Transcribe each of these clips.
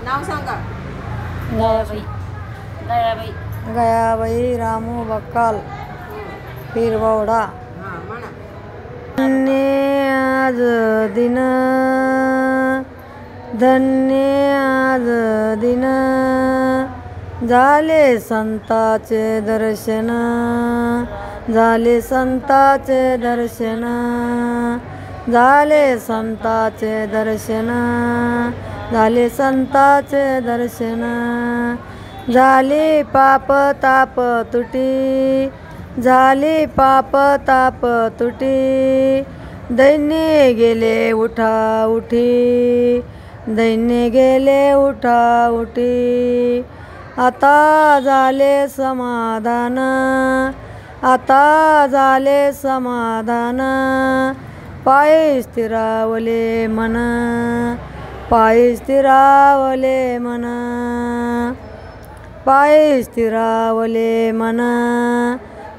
नाव सांगा. दयाबाई. दयाबाई. गयाबाई रामू बक्काल पीरबवडा. हां म्हणा. धन्य आज दिन, धन्य आज दिन, झाले संताचे दर्शन, झाले संताचे दर्शन, झाले संताचे दर्शन, झाले संताचे दर्शन, झाली पाप ताप तुटी, झाली पाप ताप तुटी, दैन्य गेले उठा उठी, दैन्य गेले उठा उठी, आता झाले समाधान, आता झाले समाधान, पायी स्थिरावले मन, पायी स्थिरावले मन, पायी स्थिरावले मन,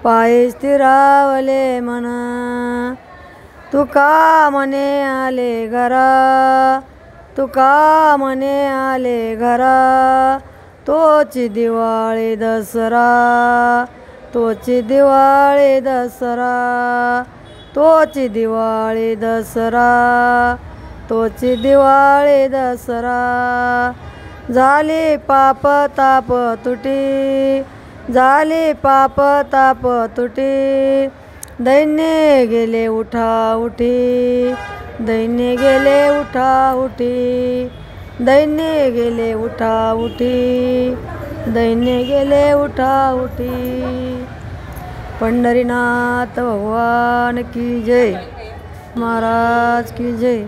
पायी स्थिरावले मन, तुका म्हणे आले घरा, तुका म्हणे आले घरा, तोची दिवाळी दसरा, तोची दिवाळी दसरा, तोची दिवाळी दसरा, तोची दिवाळी दसरा, झाली पाप ताप तुटी, झाली पाप ताप तुटी, दैन्य गेले उठा उठी, दैन्य गेले उठा उठी, दैन्य गेले उठा उठी, दैन्य गेले उठा उठी. पंढरीनाथ भगवान की जय, महाराज की जय.